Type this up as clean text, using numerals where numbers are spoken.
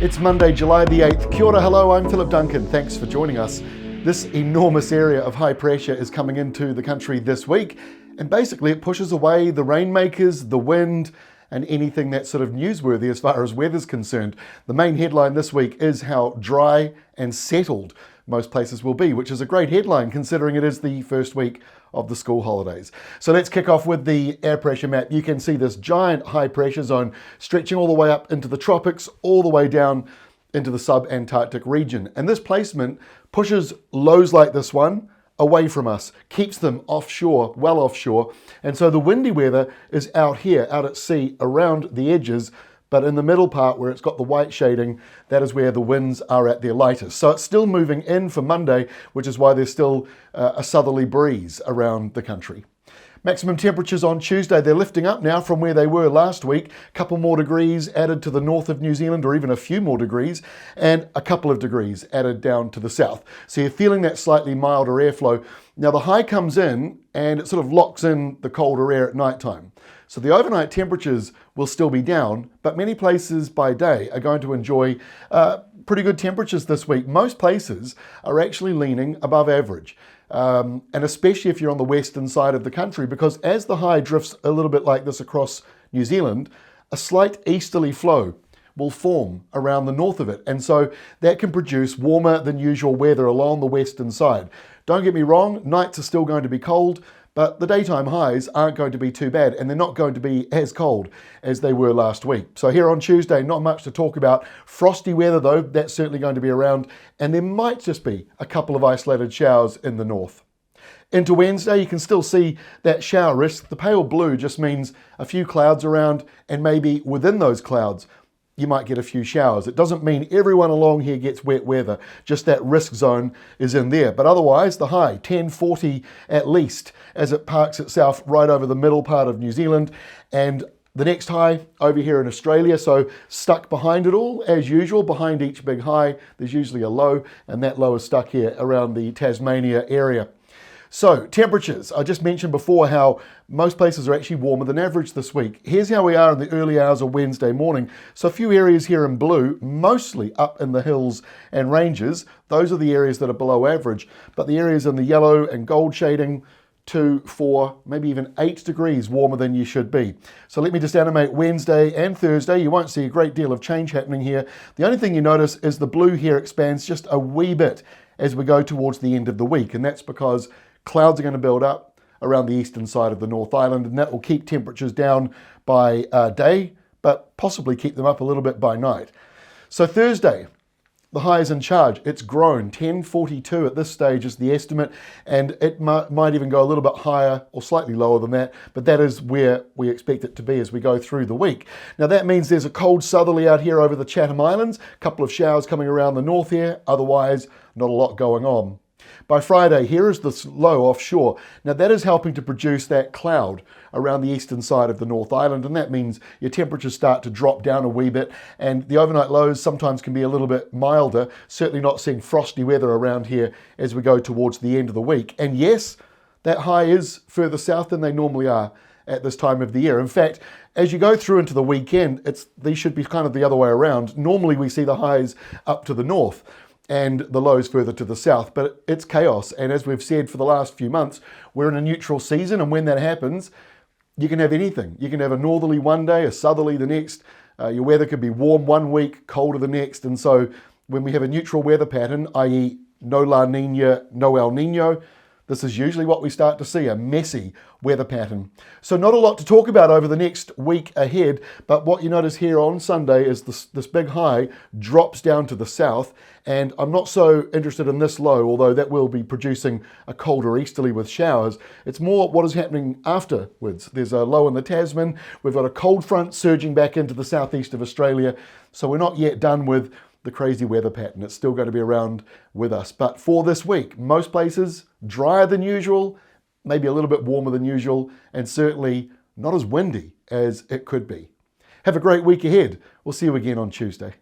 It's Monday, July the 8th. Kia ora, hello, I'm Philip Duncan. Thanks for joining us. This enormous area of high pressure is coming into the country this week, and basically it pushes away the rainmakers, the wind, and anything that's sort of newsworthy as far as weather's concerned. The main headline this week is how dry and settled most places will be, which is a great headline considering it is the first week of the school holidays. So let's kick off with the air pressure map. You can see this giant high pressure zone stretching all the way up into the tropics, all the way down into the sub-Antarctic region. And this placement pushes lows like this one away from us, keeps them offshore, well offshore. And so the windy weather is out here, out at sea, around the edges, but in the middle part where it's got the white shading, that is where the winds are at their lightest. So it's still moving in for Monday, which is why there's still a southerly breeze around the country. Maximum temperatures on Tuesday, they're lifting up now from where they were last week. A couple more degrees added to the north of New Zealand, or even a few more degrees, and a couple of degrees added down to the south. So you're feeling that slightly milder airflow. Now the high comes in and it sort of locks in the colder air at night time. So the overnight temperatures will still be down, but many places by day are going to enjoy pretty good temperatures this week. Most places are actually leaning above average. And especially if you're on the western side of the country, because as the high drifts a little bit like this across New Zealand, a slight easterly flow will form around the north of it. And so that can produce warmer than usual weather along the western side. Don't get me wrong, nights are still going to be cold, but the daytime highs aren't going to be too bad, and they're not going to be as cold as they were last week. So here on Tuesday, not much to talk about. Frosty weather though, that's certainly going to be around, and there might just be a couple of isolated showers in the north. Into Wednesday, you can still see that shower risk. The pale blue just means a few clouds around, and maybe within those clouds, you might get a few showers. It doesn't mean everyone along here gets wet weather, just that risk zone is in there. But otherwise, the high, 1040 at least, as it parks itself right over the middle part of New Zealand. And the next high over here in Australia, so stuck behind it all, as usual, behind each big high, there's usually a low, and that low is stuck here around the Tasmania area. So, temperatures. I just mentioned before how most places are actually warmer than average this week. Here's how we are in the early hours of Wednesday morning. So a few areas here in blue, mostly up in the hills and ranges. Those are the areas that are below average. But the areas in the yellow and gold shading, 2, 4, maybe even 8 degrees warmer than you should be. So let me just animate Wednesday and Thursday. You won't see a great deal of change happening here. The only thing you notice is the blue here expands just a wee bit as we go towards the end of the week. And that's because clouds are going to build up around the eastern side of the North Island, and that will keep temperatures down by day, but possibly keep them up a little bit by night. So Thursday, the high is in charge. It's grown. 1042 at this stage is the estimate, and it might even go a little bit higher or slightly lower than that, but that is where we expect it to be as we go through the week. Now that means there's a cold southerly out here over the Chatham Islands, a couple of showers coming around the north here, otherwise not a lot going on. By Friday, here is the low offshore. Now that is helping to produce that cloud around the eastern side of the North Island, and that means your temperatures start to drop down a wee bit, and the overnight lows sometimes can be a little bit milder. Certainly not seeing frosty weather around here as we go towards the end of the week. And yes, that high is further south than they normally are at this time of the year. In fact, as you go through into the weekend, these should be kind of the other way around. Normally we see the highs up to the north and the lows further to the south, but it's chaos. And as we've said for the last few months, we're in a neutral season, and when that happens, you can have anything. You can have a northerly one day, a southerly the next. Your weather could be warm one week, colder the next. And so when we have a neutral weather pattern, i.e. no La Nina, no El Nino, this is usually what we start to see, a messy weather pattern. So not a lot to talk about over the next week ahead, but what you notice here on Sunday is this big high drops down to the south, and I'm not so interested in this low, although that will be producing a colder easterly with showers. It's more what is happening afterwards. There's a low in the Tasman, we've got a cold front surging back into the southeast of Australia, so we're not yet done with the crazy weather pattern. It's still going to be around with us. But for this week, most places drier than usual, maybe a little bit warmer than usual, and certainly not as windy as it could be. Have a great week ahead. We'll see you again on Tuesday.